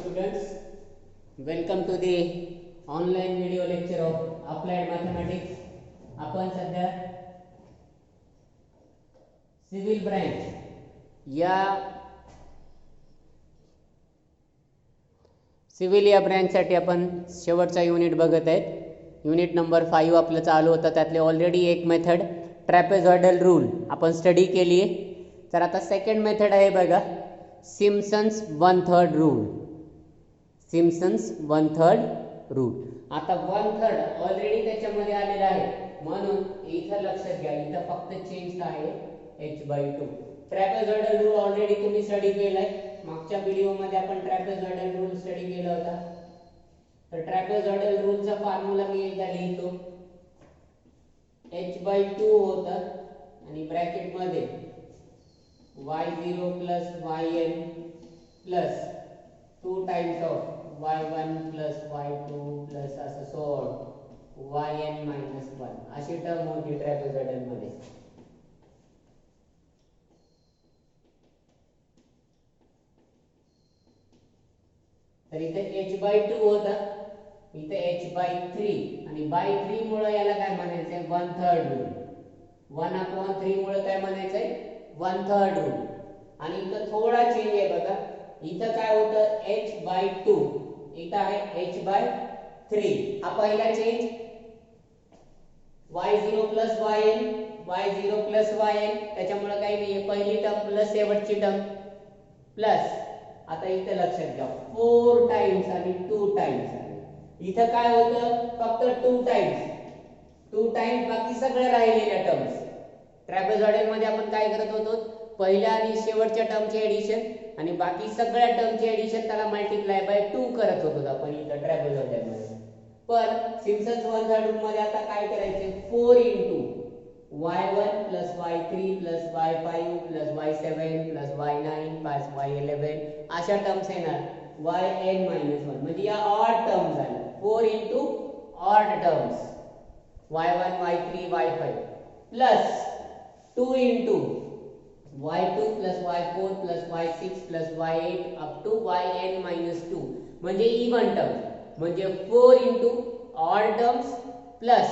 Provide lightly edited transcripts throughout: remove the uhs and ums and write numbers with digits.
students, welcome to the online video lecture of applied mathematics. आपण सध्या civil branch या ब्रँचसाठी आपण शेवटचा युनिट बघत आहेत. युनिट नंबर 5 आपलं चालू होतं. त्यातले ऑलरेडी एक मेथड ट्रॅपेझॉइडल रूल आपण स्टडी केली आहे. तर आता सेकंड मेथड आहे बघा, सिम्पसन्स 1/3 रूल. Simpson's 1/3 rule. आता 1/3 ऑलरेडी त्याच्यामध्ये आलेला आहे, म्हणून इथं लक्षात घ्या, इथं फक्त चेंज आहे h/2. ट्रॅपेझॉइडल रूल ऑलरेडी तुम्ही स्टडी केलाय. मागच्या व्हिडिओ मध्ये आपण ट्रॅपेझॉइडल रूल स्टडी केला होता. तर ट्रॅपेझॉइडल रूलचा फॉर्म्युला मी एकदा लिहितो. h/2 होता आणि ब्रॅकेट मध्ये y0 plus yn plus 2 times of y1 plus y2 plus असं सोड yn minus 1 अशी टर्म होती ट्रॅपेझॉइडल मध्ये. तर इथे h/2 होता, इथे h/3 आणि by 3 मुळे याला काय म्हणायचंय, 1/3 रूल. 1/3 मुळे काय म्हणायचंय, 1/3 रूल. आणि इथं थोडा चेंज आहे बघा. इथं काय होतं, h/2, इथं आहे h/3. हा पहिला change. y0 plus yn, y0 plus yn, त्याच्यामुळे काही नाहीये, पहिली टर्म प्लस शेवटची टर्म प्लस. आता इथे लक्षात घ्या, 4 टाइम्स आणि 2 टाइम्स. इथं काय होतं, फक्त 2 टाइम्स, बाकी सगळे राहिलेल्या टर्म्स. ट्रॅपेझॉइडल मध्ये आपण काय करत होतो, पहिल्या आणि शेवटच्या टर्मचे एडिशन आणि बाकी सगळ्या टर्मचे एडिशन त्याला मल्टिप्लाय बाय 2 करत होतो आपण इथं ट्रॅपेझॉइडल मध्ये. पण सिम्पसन्स 1/3 रूल मध्ये आता काय करायचे, 4 into y1 plus y3 plus y5 plus y7 plus y9 plus y11 अशा टर्म्स येणार. yn minus 1 म्हणजे या ऑड टर्म्स झाल्या. 4 into odd terms y1 y3 y5 plus 2 into y2 plus y4 plus y6 plus y8 up to yn minus 2 म्हणजे even term. म्हणजे 4 into odd terms plus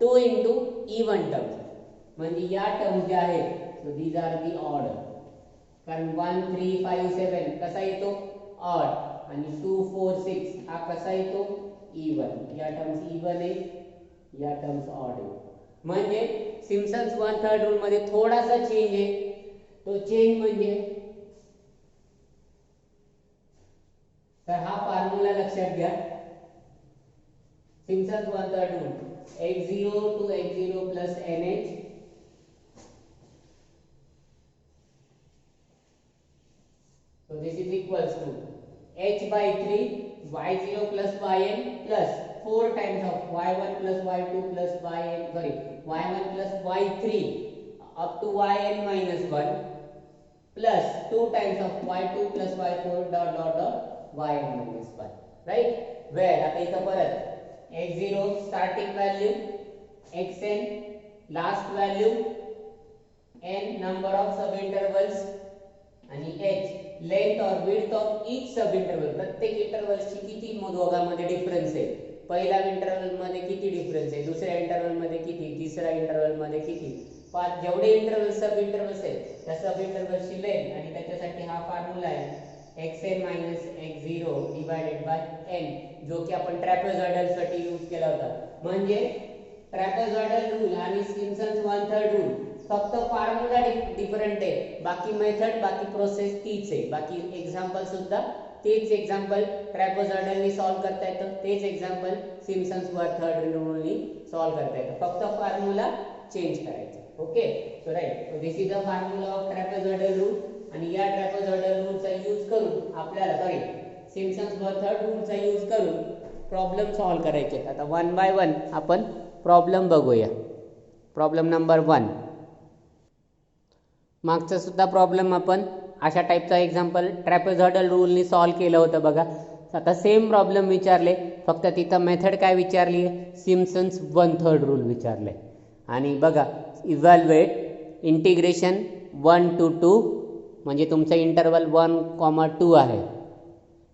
2 into even terms. म्हणजे या terms ज्या आहेत, so these are the odd. कारण 1 3 5 7 कसा येतो, odd. आणि 2 4 6 हा कसा येतो, इवन. या टर्म्स इवन आहे, या टर्म्स ऑड आहे. म्हणजे सिम्पसन्स 1/3 रूल मध्ये थोडासा चेंज आहे. तो चेंज म्हणजे, तर हा फॉर्म्युला लक्षात घ्या. Simpson's 1/3 rule, x0 to x0 plus nh so this is equals to h/3 y0 plus yn plus 4 times of y1 plus y2 plus y1 plus y3 up to yn minus 1 plus 2 times of y2 plus y4 dot dot dot yn minus 1. right, where आता इथं परत x0 starting value, xn last value, n number of sub intervals आणि h length और width of each sub interval. प्रत्येक इंटरवलची किती दोघांमध्ये difference आहे, पहिल्या इंटरवल मध्ये किती डिफरन्स आहे, दुसऱ्या इंटरवल मध्ये किती, तिसऱ्या इंटरवल मध्ये किती. पाच जेवढे इंटरवल सब इंटरवल्स आहेत त्या सब इंटरवलची लेंथ. आणि त्याच्यासाठी हा फॉर्म्युला आहे xn x0 divided by n, जो की आपण ट्रॅपेझॉइडल साठी यूज केला होता. म्हणजे ट्रॅपेझॉइडल रूल आणि सिम्पसन्स 1/3 रूल फक्त फॉर्म्युला डिफरंट आहे, बाकी मेथड बाकी प्रोसेस तीच आहे. बाकी एक्झाम्पल सुद्धा तेच. एक्झाम्पल ट्रॅपेझॉइडलनी सॉल्व करता येतं, तेच एक्झाम्पल सिम्पसन्स 1/3 रूलनी सॉल्व करता येतं, फक्त फॉर्म्युला चेंज करायचा. Okay, so right, so this is the formula of trapezoidal rule. आणि या ट्रॅपेझॉइडल रूलचा यूज करून आपल्याला सिम्पसन्स 1/3 रूलचा यूज करून प्रॉब्लेम सॉल्व करायचे. आता 1 by 1 आपण प्रॉब्लेम बघूया. Problem number 1. मागचा सुद्धा प्रॉब्लेम आपण अशा टाइपचा एक्झाम्पल ट्रॅपेझॉइडल रूलनी सॉल्व केलं होतं बघा. आता सेम प्रॉब्लेम विचारले, फक्त तिथं मेथड काय विचारली, सिम्पसन्स 1/3 रूल विचारले. आणि बघा, इव्हॅल्युएट इंटिग्रेशन 1 to 2 म्हणजे तुमचा इंटरवल 1, 2 आहे.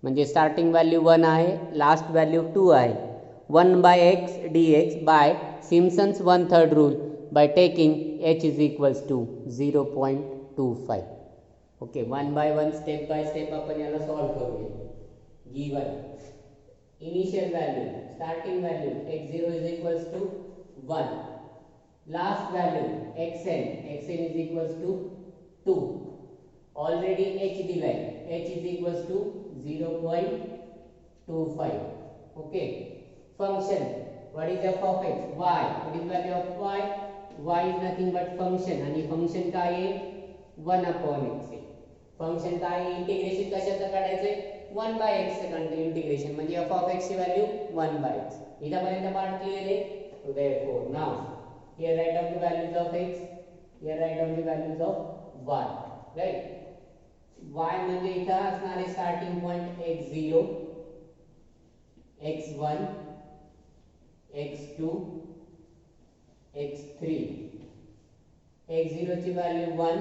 म्हणजे स्टार्टिंग व्हॅल्यू 1 आहे, लास्ट व्हॅल्यू 2 आहे. 1/x dx by Simpson's 1/3 rule by taking h is equals to 0.25. Okay, 1 step by step आपण याला सॉल्व करूया. Given initial value, starting value x0 is equals to 1, last value xn is equals to 2. Already h दिलाय, h is equals to 0.25. Okay, function, what is f of x? Y. What is value of y? Y is nothing but function, आणि function काय आहे? 1/x आहे. Function काय आहे? Integration कशाचं काढायचंय? 1/x चं काढायचं इंटिग्रेशन, म्हणजे f of x ची व्हॅल्यू 1/x. इथपर्यंत पार्ट क्लिअर आहे. So therefore now here write down the values of x, here write down the values of y, right? y म्हणजे इथं असणार आहे starting point x0, x1, x2, x3. x0 ची value 1,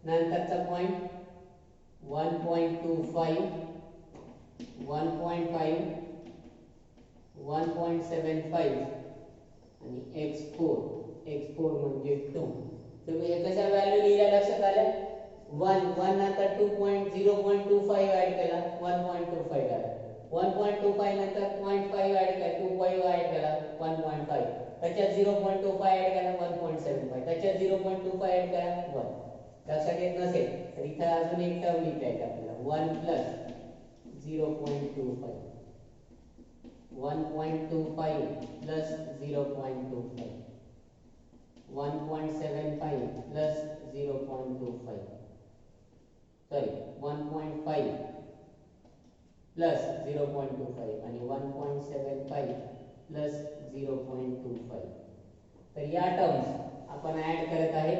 नंतरचा point 1.25, 1.5, 1.75 आणि x4 म्हणजे 2. तुम्ही हे कशा व्हॅल्यू लिहिल्या लक्षात आल्या? 1 नंतर 0.25 ऍड केला, 1.25 आला. 1.25 नंतर 0.5 ऍड केला, 2.5 ऍड केला, 1.5. त्याच्यात 0.25 ऍड केला, 1.75. त्याच्यात 0.25 ऍड केला, 1. लक्षात येत नसेल तर इथे अजून एक टर्म लिहिता येते आपल्याला, 1 plus 0.25, 1.25 plus 0.25, 1.75 plus 0.25, sorry 1.5 plus 0.25 आणि 1.75 प्लस 0.25. तर या टर्म्स आपण ऍड करत आहे.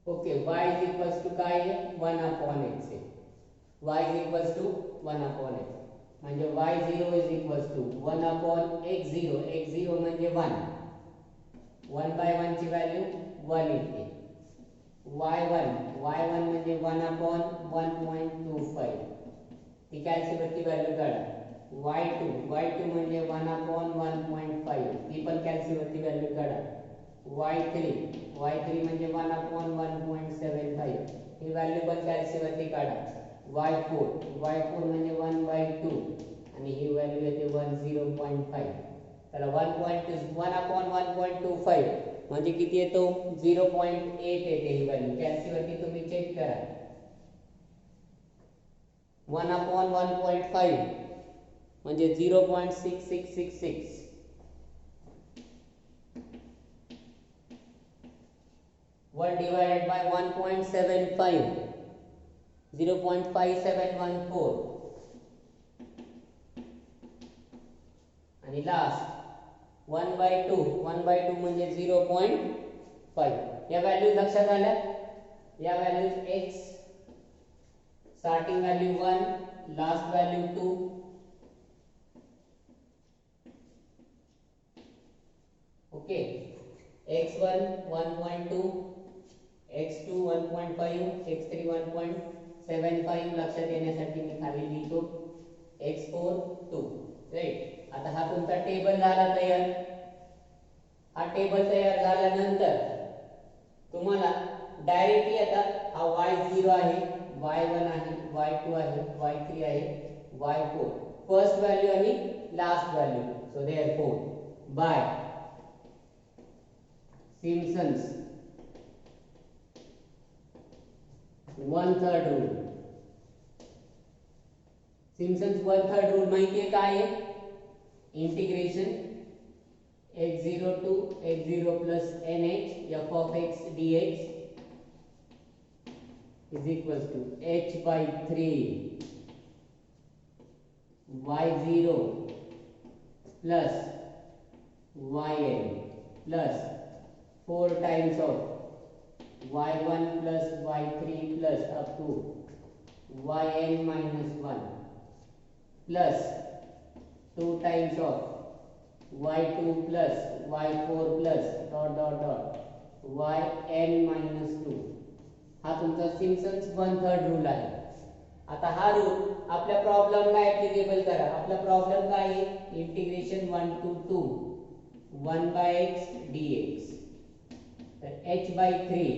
Okay, y is equals to काय आहे? 1/x आहे. y is equals to 1/x, म्हणजे y0 is equals to 1/x0. x0 म्हणजे 1, 1/1 ची व्हॅल्यू 1 येते. y1 म्हणजे 1/1.25, ती कॅल्सीवरती व्हॅल्यू काढा. y2 म्हणजे 1/1.5, ती पण कॅल्सीवरती व्हॅल्यू काढा. y3 म्हणजे 1/1.75, ही व्हॅल्यू पण कॅल्सीवरती काढा. y4 म्हणजे 1/2 आणि ही व्हॅल्यू येते 10.5. त्याला 1/1.25 म्हणजे किती येतो? 0.8 येते ही व्हॅल्यू. कॅल्सीवरती तुम्ही चेक करा. 1/1.5 म्हणजे 0.6666. 1 divided by 1.75, 0.5714. आणि लास्ट 1/2 म्हणजे 0.5. या व्हॅल्यू लक्षात आल्या? या values x, starting value 1, last value 2. Okay, x1 1.2, x2 1.5, x3 1.75. लक्षात येण्यासाठी मी खाली लिहितो x4 2. राईट. आता हा तुमचा टेबल झाला तयार. हा टेबल तयार झाल्यानंतर तुम्हाला डायरेक्टली आता हा y0 आहे, y1 आहे, y2 आहे, y3 आहे, y4 फर्स्ट व्हॅल्यू आणि last value. So therefore by Simpson's 1/3 rule, Simpson's 1/3 rule माहिती आहे काय आहे? Integration x0 to x0 plus nh f of x dx is equals to h by 3 y0 plus yn plus 4 times of y1 plus y3 plus up to yn minus 1 plus 2 times of y2 plus y4 plus dot dot dot yn minus 2. हा तुमचा Simpson's 1/3 rule आहे. आता हा rule आपल्या प्रॉब्लेमला applicable करा. आपला problem काय आहे? Integration 1 to 2 1 by x dx. तर h by 3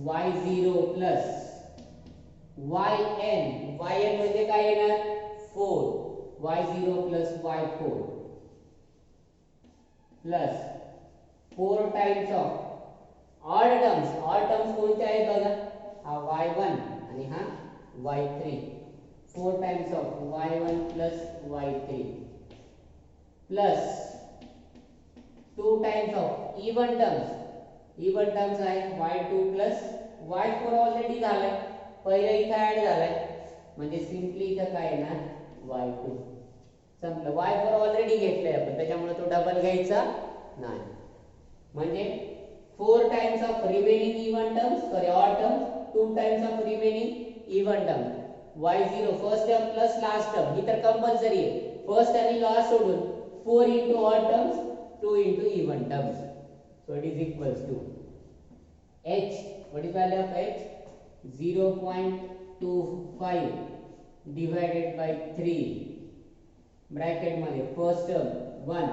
y0 plus yn म्हणजे काय येणार? 4 y0 plus y4 plus 4 times of odd terms कोणते आहेत बघा? हा y1 आणि हा y3. 4 times of y1 plus y3 plus 2 times of even terms आहे y2 plus y4 ऑलरेडी झालाय, पहिला इथे ऍड झालाय म्हणजे सिंपली इथं काय येणार? y2. संपलं. y4 ऑलरेडी घेतलंय आपण, त्याच्यामुळे तो डबल घ्यायचा नाही. म्हणजे 4 times of remaining even terms, odd terms, 2 times of remaining even terms. y0 first term plus last term, ही तर कंपल्सरी आहे. फर्स्ट आणि लास्ट सोडून 4 into odd terms, 2 into even terms. So it is equals to h, what is value of h? 0.25 divided by 3 bracket मध्ये first term 1,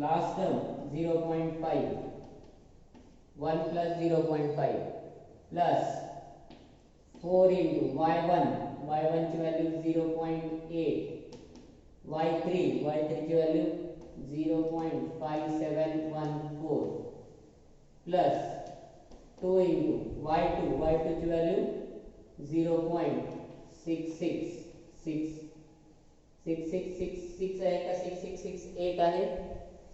last term 0.5, 1 plus 0.5 plus 4 into y1 ची value 0.8, y3 ची value 0.5714 plus 2 into y2 ची value 0.6666 आहे का 6668 आहे?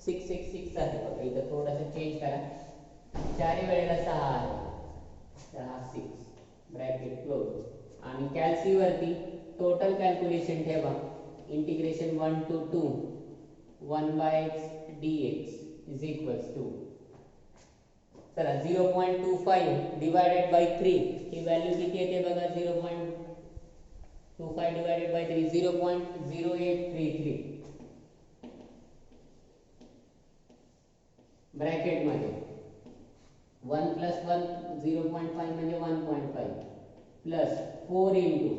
666 आहे बघा. इथं थोडंसं चेंज करा. 4 वेळेला 6 आहे, 6 ब्रॅकेट क्लोज. आणि कॅल्सी वरती टोटल कॅल्क्युलेशन ठेवा. Integration 1 to 2 1 by x dx is equals to, चला 0.25 divided by 3 ही व्हॅल्यू किती येते बघा? 0.25 divided by 3 0.0833 ब्रॅकेट मध्ये 1 plus 1 0.5 म्हणजे 1.5 plus 4 into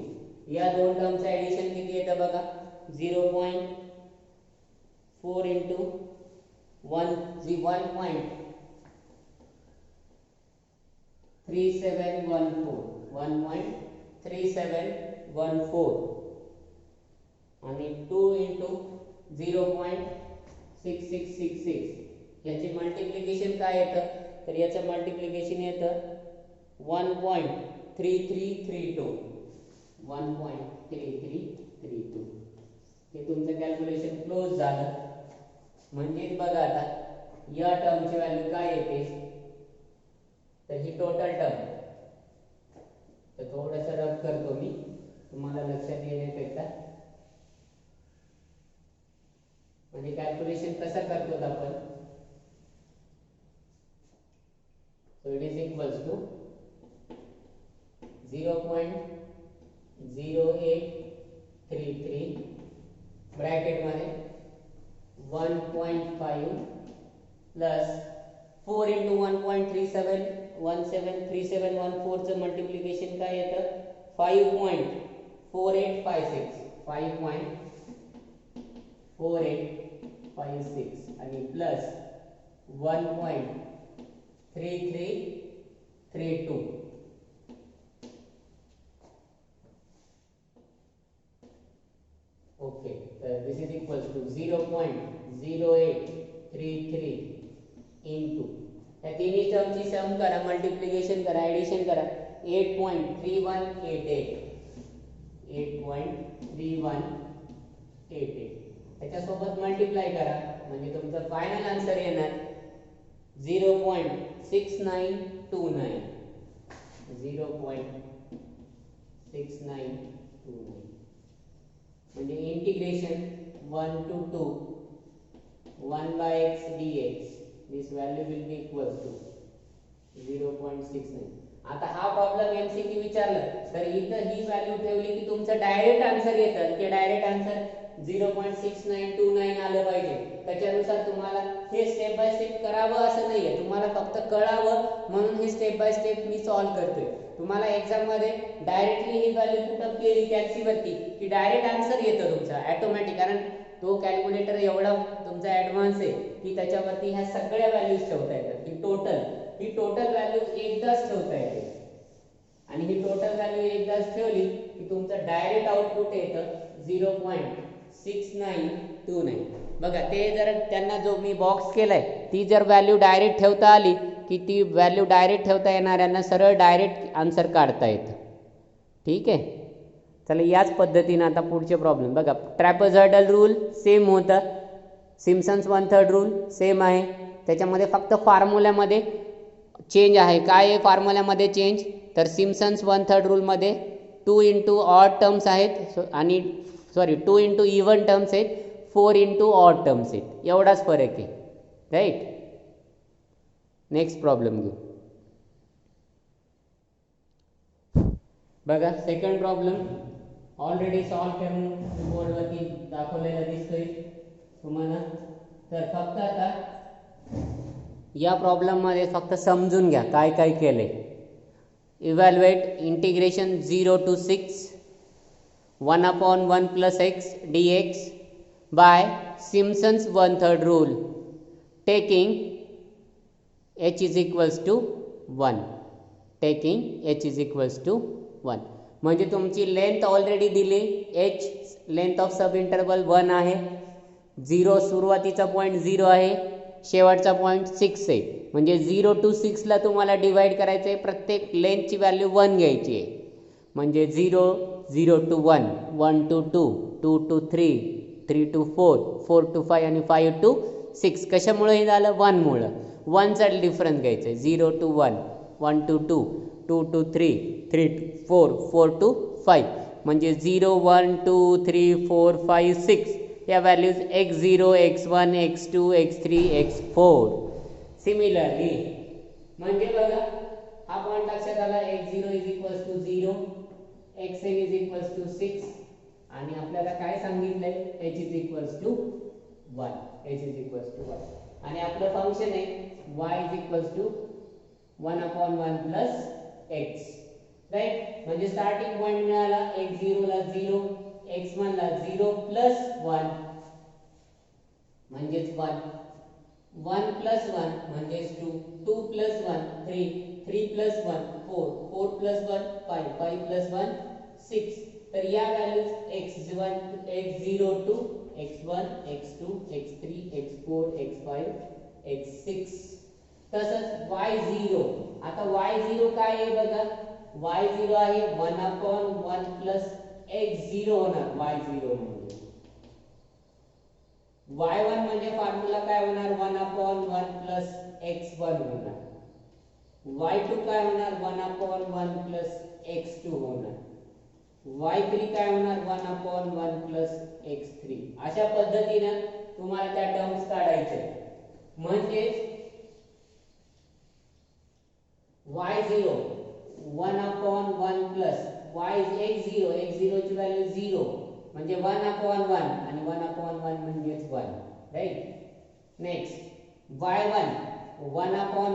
या दोन टर्मचं ऍडिशन किती येतं बघा? 0.4 into 1.3714 आणि 2 into 0.6666. याचे मल्टिप्लिकेशन काय येतं? तर याचं मल्टिप्लिकेशन येतं 1.3332. 1.3332. हे तुमचं कॅल्क्युलेशन क्लोज झालं. म्हणजेच बघा आता या टर्मची व्हॅल्यू काय येते? तर ही टोटल टर्म. तर थोडंसं रब करतो मी, तुम्हाला लक्षात येण्याकरिता. म्हणजे कॅल्क्युलेशन कसं करतो आपण? So it is equals to 0.0833 bracket मध्ये 1.5 plus 4 into 1.3714 चं मल्टिप्लिकेशन काय येतं? 5.4856 5.4856 आणि प्लस 1.3332. ओके, तर दिस इज इक्वल्स टू 0.0833 इंटू या तिन्ही टर्मची सम करा, मल्टिप्लिकेशन करा, ऍडिशन करा. 8.3188 त्याच्यासोबत मल्टिप्लाय करा म्हणजे तुमचं फायनल आन्सर येणार 0.6929, 0.6929, म्हणजे integration 1 to 2 1 by x dx, this value will be equal to 0.69. आता हा प्रॉब्लेम एमसीक्यू विचारलं तर इथं ही व्हॅल्यू ठेवली की तुमचं डायरेक्ट आन्सर येतं. ते डायरेक्ट आन्सर 0.6929 आलं पाहिजे. त्याच्यानुसार तुम्हाला हे स्टेप बाय स्टेप करावं असं नाहीये, तुम्हाला फक्त कळावं म्हणून हे step by step me solve करतोय. तुम्हाला एक्झाम मध्ये डायरेक्टली ही व्हॅल्यू पुटअप केली कॅल्सीवरती की डायरेक्ट आन्सर येतं तुमचा ऑटोमॅटिक, कारण तो कॅल्क्युलेटर एवढा तुमचा ऍडव्हान्स आहे की त्याच्यावरती ह्या सगळ्या व्हॅल्यूज ठेवता येतात. ही टोटल व्हॅल्यू एकदाच ठेवता येते आणि ही टोटल व्हॅल्यू एकदाच ठेवली की तुमचं डायरेक्ट आउटपुट येतं 0.6929. बघा ते जर त्यांना जो मी बॉक्स केलाय ती जर व्हॅल्यू डायरेक्ट ठेवता आली की ती व्हॅल्यू डायरेक्ट ठेवता येणाऱ्यांना सरळ डायरेक्ट आन्सर काढता येतं. ठीक आहे, चला याच पद्धतीने आता पुढचे प्रॉब्लेम बघा. ट्रॅपेझॉइडल रूल सेम होतं, सिम्पसन्स 1/3 रूल सेम आहे, त्याच्यामध्ये फक्त फॉर्म्युल्यामध्ये चेंज आहे. काय आहे फॉर्म्युल्यामध्ये चेंज, तर सिम्पसन्स 1/3 रूलमध्ये 2 इंटू ऑड टर्म्स आहेत आणि 2 इंटू इव्हन टर्म्स आहेत, 4 इंटू ऑड टर्म्स आहेत, एवढाच फरक आहे. राईट, नेक्स्ट प्रॉब्लेम घेऊ. बघा सेकंड प्रॉब्लेम ऑलरेडी सॉल्व्ह करून बोर्डवरती दाखवलेला दिसतोय तुम्हाला. तर फक्त आता या प्रॉब्लेम मध्ये फक्त समजून घ्या काय काय केलंय. Evaluate integration 0 to 6 1/1 plus x dx by Simpson's 1/3 rule, taking h is equals to 1. taking h is equals to 1 म्हणजे तुमची लेंथ ऑलरेडी दिली, h length of sub interval 1 आहे, 0 सुरुवातीचा पॉइंट 0 आहे, शेवटचा पॉइंट 6 आहे. म्हणजे 0 to 6 ला तुम्हाला डिवाइड करायचं आहे, प्रत्येक लेंथची व्हॅल्यू 1 घ्यायची आहे. म्हणजे 0 to 1, 1 to 2, 2 to 3, 3 to 4, 4 to 5 आणि 5 to 6. कशामुळे हे झालं, 1 मुळे. 1 चा डिफरन्स घ्यायचा आहे. 0 to 1, 1 to 2, 2 to 3, 3 to 4, 4 to 5. म्हणजे 0 1 2 3 4 5 6 या values x0 x1 x2 x3 x4. Similarly म्हणजे बघा हा पॉइंट लक्षात आला, x0 is equals to 0, xn is equals to 6 आणि आपल्याला काय सांगितलंय, h is equals to 1, h is equals to 1 आणि आपलं फंक्शन आहे y is equals to 1/1 plus x. Right, म्हणजे स्टार्टिंग पॉइंट मिळाला, x0 ला 0, x1 ला 0 प्लस 1 म्हणजेच 1, 1 प्लस 1 म्हणजेच 2, 2 प्लस 1 3, 3 प्लस 1 4, 4 प्लस 1 5, 5 प्लस 1 6. तर या values x1 x0 to x1 x2 x3 x4 x5 x6. तसंच y0, आता y0 काय आहे बघा, y0 आहे 1/1 प्लस x0 होणार. y0 म्हणजे y1 म्हणजे फॉर्म्युला काय होणार, 1/1 प्लस x1 होणार. y2 काय होणार, 1/1 प्लस x2 होणार. y3 काय होणार, 1/1 प्लस x3. अशा पद्धतीने तुम्हाला त्या टर्म्स काढायचे. म्हणजे y0 1/1 plus y x0, x0 ची व्हॅल्यू 0 म्हणजे 1/1 आणि 1/1 म्हणजे 1. राईट, नेक्स्ट y1 1/1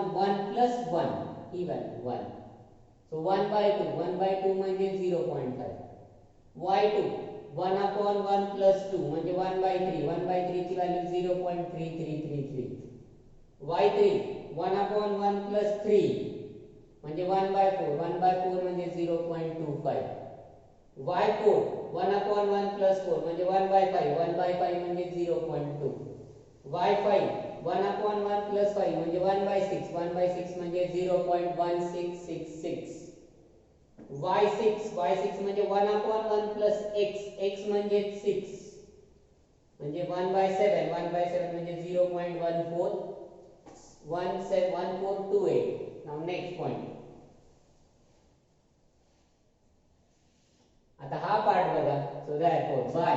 प्लस 1 ही व्हॅल्यू 1. सो 1/2 1/2 म्हणजे 0.5. y2 1/1 प्लस 2 म्हणजे 1/3 1/3 ची व्हॅल्यू 0.3333. y3 1/1 प्लस 3 म्हणजे 1/4 1/4 म्हणजे 0.25. y4 1/1 प्लस 4 म्हणजे 1/5 1/5 म्हणजे 0.2. y5 1/1 प्लस 5 म्हणजे 1/6 1/6 म्हणजे 0.1666. y6 म्हणजे 1/1 प्लस x, x म्हणजे 6 म्हणजे 1/7 1/7 म्हणजे 0.14. 1428. Now next point. आता हा पार्ट बघा. So therefore by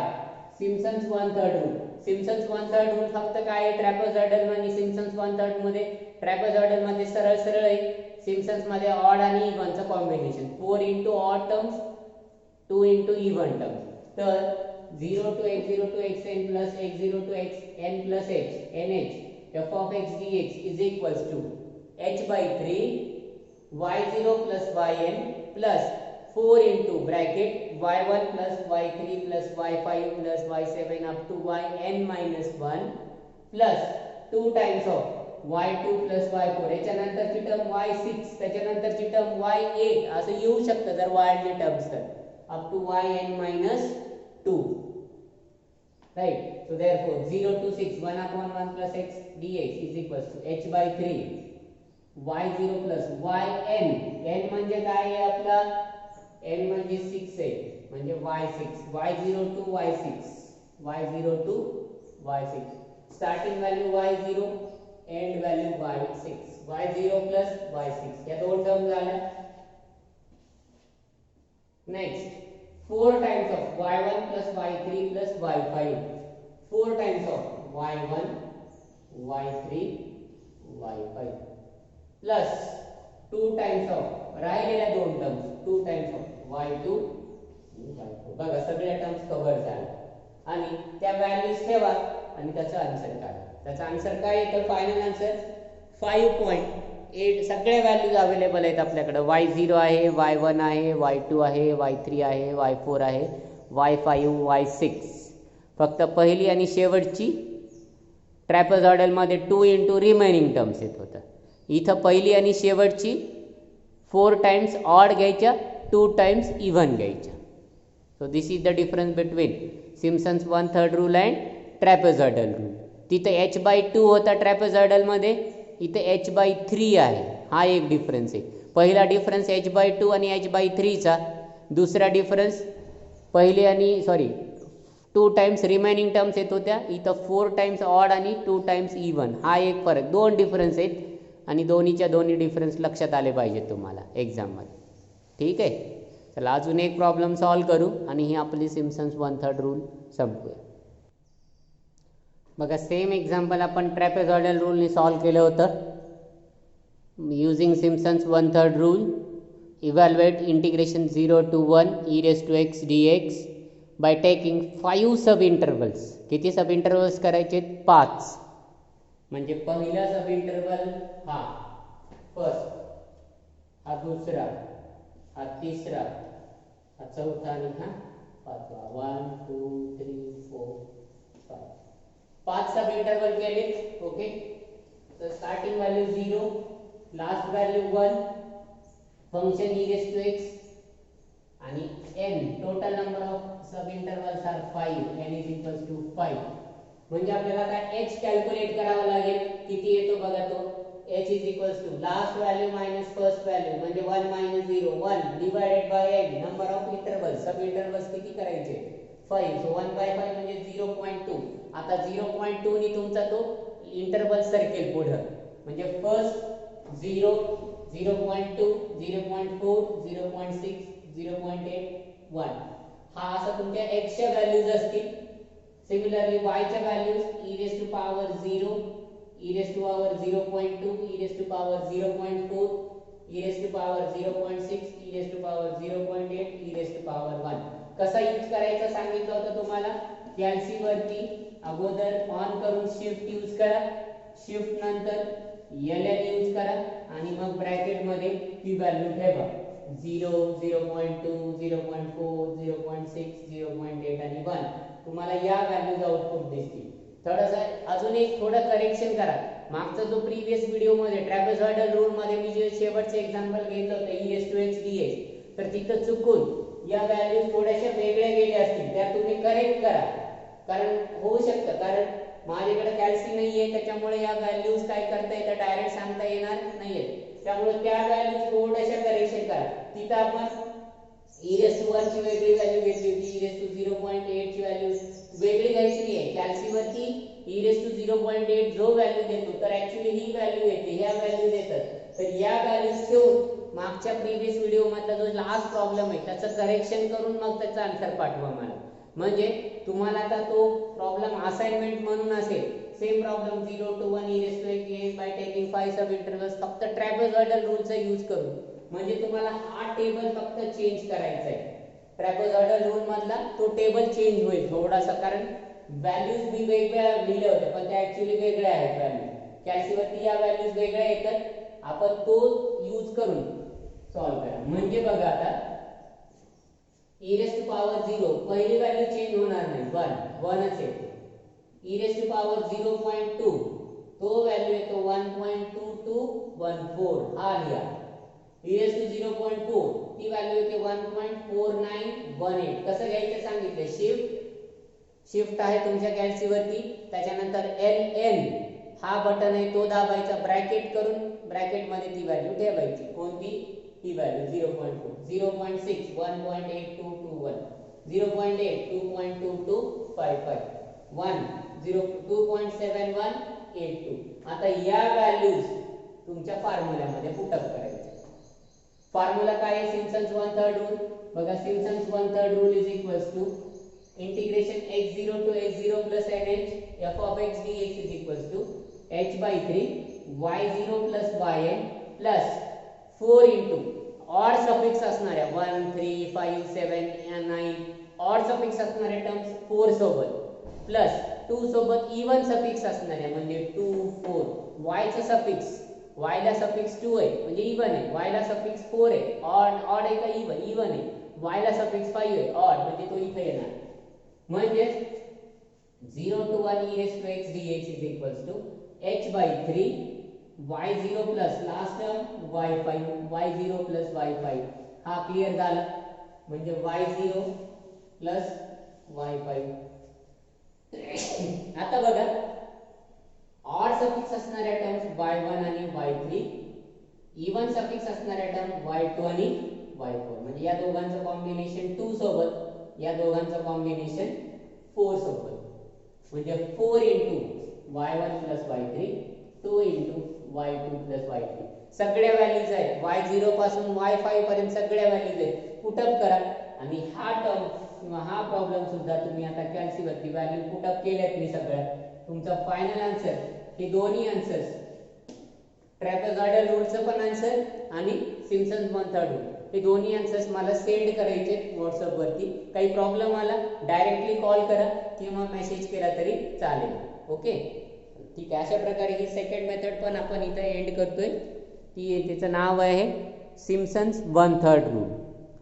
Simpson's 1/3 rule. Simpson's 1/3 rule फक्त काय आहे ट्रॅपेझॉइडल मध्ये. सिम्पसन्स 1/3 मध्ये ट्रॅपेझॉइडल मध्ये सरळ सरळ आहे. सिम्पसन्स मध्ये ऑड आणि इव्हनचं combination 4 into odd terms 2 into even terms. तर 0 to x0 to xn plus x0 to xn plus h nh f of x dx is equals to h by 3 y0 plus yn plus 4 into bracket y1 plus y3 plus y5 plus y7 up to yn minus 1 plus 2 times of y2 plus y4. याच्यानंतरची term y6, त्याच्यानंतरची term y8 असं येऊ शकतं जर वाढली terms तर up to yn minus 2. Right? So therefore 0 to 6 1 upon 1 plus x dx is equals to h by 3 y0 plus yn. n म्हणजे काय आहे आपला n म्हणजे 6 आहे म्हणजे y6 y0 to y6 y0 to y6. Starting value y0 end value y6 y0 plus y6 या दोन term झाल्या. Next 4 times of y1 plus y3 plus y5 4 times of y1 y3 y5 plus 2 times of राहिलेल्या दोन terms 2 times of y2 y4. बघा सगळ्या terms cover झाल्या आणि त्या व्हॅल्यूज ठेवा आणि त्याचा आन्सर काढा. त्याचा आन्सर काय येतं फायनल आन्सर 5.8. सगळ्या व्हॅल्यूज अवेलेबल आहेत आपल्याकडे. y0 आहे y1 आहे y2 आहे y3 आहे y4 आहे y5 y6. फक्त पहिली आणि शेवटची ट्रॅपेझॉइडल मध्ये 2 into रिमेनिंग टर्म्स येत होतं. इथं पहिली आणि शेवटची 4 times ऑड घ्यायच्या 2 times इव्हन घ्यायच्या. So this is the difference between Simpson's 1/3 rule and trapezoidal rule. तिथं h by 2 होता ट्रॅपेझॉइडल मध्ये, इथे h by 3 आहे. हा एक डिफरन्स आहे. पहिला डिफरन्स h by 2 आणि h by 3 चा. दुसरा डिफरन्स पहिले आणि 2 times रिमेनिंग टर्म्स येत होत्या, इथं 4 times ऑड आणि 2 times इव्हन. हा एक फरक. दोन डिफरन्स आहेत आणि दोन्हीच्या दोन्ही डिफरन्स लक्षात आले पाहिजे तुम्हाला एक्झाममध्ये. ठीक आहे. चला अजून एक प्रॉब्लेम सॉल्व करू आणि ही आपली सिम्पसन्स 1/3 रूल संपवूया. बघा सेम एक्झाम्पल आपण ट्रॅपेझॉइडल रूलने सॉल्व केलं होतं. Using Simpson's 1/3 rule evaluate integration 0 to 1 e raised to x dx by taking 5 subintervals. किती सब इंटरवल्स करायचे? 5. म्हणजे पहिला सब इंटरवल हा फर्स्ट, हा दुसरा, हा तिसरा, हा चौथा आणि हा पाचवा. 1 2 3 4 5. 5 सब इंटरवल केले. ओके. तर starting value 0, last value 1, function e raised to x आणि n. Total number of subintervals are 5. n is equals to 5. म्हणजे आपल्याला आता h कॅल्क्युलेट करावा लागेल. किती येतो बघा तो. h is equals to last value minus first value म्हणजे 1 minus 0 1 divided by n. Number of intervals sub intervals किती करायचे? 5. सो 1/5 म्हणजे 0.2. आता 0.2 नी तुमचा तो इंटरवल सर्कल पुढे म्हणजे फर्स्ट 0 0.2 0.4 0.6 0.8 1. हा असं तुमच्या x च्या व्हॅल्यूज असतील. सिमिलरली y च्या values e raised to power 0 e raised to power 0.2 e raised to power 0.4 e raised to power 0.6 e raised to power 0.8 e raised to power 1. कसा use करायचा सांगितलं होतं तुम्हाला. कॅल्सी वरती अगोदर ऑन करून शिफ्ट यूज करा, शिफ्ट नंतर ln यूज करा आणि मग ब्रॅकेट मध्ये ही व्हॅल्यू ठेवा. 0 0.2 0.4 0.6 0.8 आणि 1. तुम्हाला या व्हॅल्यूज आउटपुट दिसतील. थोडंसं अजून एक थोडं करेक्शन करा. मागचा जो प्रीवियस व्हिडिओ मध्ये ट्रॅपेझॉइडल रूल मध्ये मी जे शेवटचे एक्झाम्पल घेतलं होतं e raised to x dx, तर तिथं चुकून या व्हॅल्यूज थोड्याशा वेगळ्या गेल्या असतील. त्या तुम्ही करेक्ट करा. कारण होऊ शकतं, कारण माझ्याकडे कॅल्सी नाहीये त्याच्यामुळे या व्हॅल्यूज काय करता येतं डायरेक्ट सांगता येणार नाहीये. त्यामुळे त्या व्हॅल्यूज थोड्याशा करेक्शन करा. तिथं आपण e raised to 1 ची वेगळी व्हॅल्यू घेतली होती, e raised to 0.8 ची व्हॅल्यू वेगळी घ्यायची नाहीये. कॅल्सी वरती e⁻⁸ जो व्हॅल्यू देतो तर ऍक्च्युली ही व्हॅल्यू येते, ह्या व्हॅल्यू देतात. तर या व्हॅल्यूज ठेवून मागच्या प्रिव्हियस व्हिडिओ मधला जो लास्ट प्रॉब्लेम आहे त्याचं करेक्शन करून मग त्याचा आन्सर पाठवा मला. म्हणजे तुम्हाला आता तो प्रॉब्लेम असाइनमेंट म्हणून असेल. Same problem 0 to 1 e⁻⁴ bye taking 5 sub intervals, फक्त ट्रॅपेझॉइडल रूलचा यूज करून. म्हणजे तुम्हाला हा टेबल फक्त चेंज करायचा आहे. ट्रॅपेझॉइडल रूल मधला तो टेबल चेंज होईल थोडासा, कारण व्हॅल्यूज मी वेगळ्या लिहिल्या होत्या पण त्या ऍक्च्युली वेगळ्या आहेत. व्हॅल्यू कॅल्सीवरती या व्हॅल्यूज वेगळ्या येतात. आपण तो यूज करून सॉल्व करा. म्हणजे बघा आता e⁻⁴ पहिली व्हॅल्यू चेंज होणार नाही, 1च येते. e⁻⁴ तो व्हॅल्यू येतो 1.2214 हा लिहा. e⁻⁴ ती व्हॅल्यू येते 1.4918. कसं घ्यायचं सांगितलं, शिफ्ट आहे तुमच्या कॅल्सीवरती, त्याच्यानंतर ln हा बटन आहे तो दाबायचा, ब्रॅकेट करून ब्रॅकेट मध्ये ती व्हॅल्यू ठेवायची. कोणती? ही व्हॅल्यू 0.4, 0.6 1.8221, 0.8 2.2255, 1 2.7182. आता या व्हॅल्यूज तुमच्या फॉर्म्युल्यामध्ये पुट अप करायच्या. फॉर्म्युला काय आहे? Simpson's one third rule. बघा Simpson's one third rule is equals to integration x0 to x0 plus nh f of x dx is equals to h/3 y0 plus yn plus 4 into odd suffix असणाऱ्या 1 3 5 7 9 odd suffix असणाऱ्या terms 4 सोबत plus 2 सोबत even suffix असणाऱ्या म्हणजे 2 4 y चा suffix, y ला suffix 2 आहे म्हणजे इवन आहे, y ला सफिक्स 4 आहे ऑड आहे का इवन आहे, y ला सफिक्स 5 आहे ऑड म्हणजे तो इथे येणार. म्हणजे 0 to 1 e⁻⁴ dx is equals to h/3 y0 plus last term y5 y0 plus y5 हा क्लियर झाला. म्हणजे y0 plus y5. आता बघा ऑड सफिक्स असणाऱ्या टर्म्स y1 आणि y3, इवन सफिक्स असणाऱ्या टर्म y2 आणि y4. म्हणजे या दोघांचं कॉम्बिनेशन 2 सोबत, या दोघांचं कॉम्बिनेशन 4 सोबत. म्हणजे 4 into y1 plus y3, 2 into y2 plus y3. सगळ्या व्हॅल्यूज आहेत y0 पासून y5 पर्यंत सगळ्या व्हॅल्यूज आहेत. पुटअप करा आणि हा टर्म किंवा हा प्रॉब्लेम सुद्धा तुम्ही आता कॅल्सीवरती व्हॅल्यू पुटअप केल्यात मी सगळ्या. तुमचा फायनल आन्सर हे दोन्ही आन्सर्स, ट्रॅपेझॉइडल रूलचं पण आन्सर आणि सिम्पसन्स वन थर्ड रूल, हे दोन्ही आन्सर्स मला सेंड करायचे व्हॉट्सअप वरती. काही प्रॉब्लेम आला डायरेक्टली कॉल करा किंवा मेसेज केला तरी चालेल. ओके ठीक आहे. अशा प्रकारे ही सेकंड मेथड पण आपण इथे एंड करतोय. तिचं नाव आहे सिम्पसन्स वन थर्ड रूल.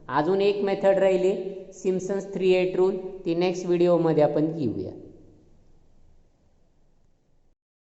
अजून एक मेथड राहिली सिम्पसन्स 3/8 रूल, ती नेक्स्ट व्हिडिओमध्ये आपण घेऊया.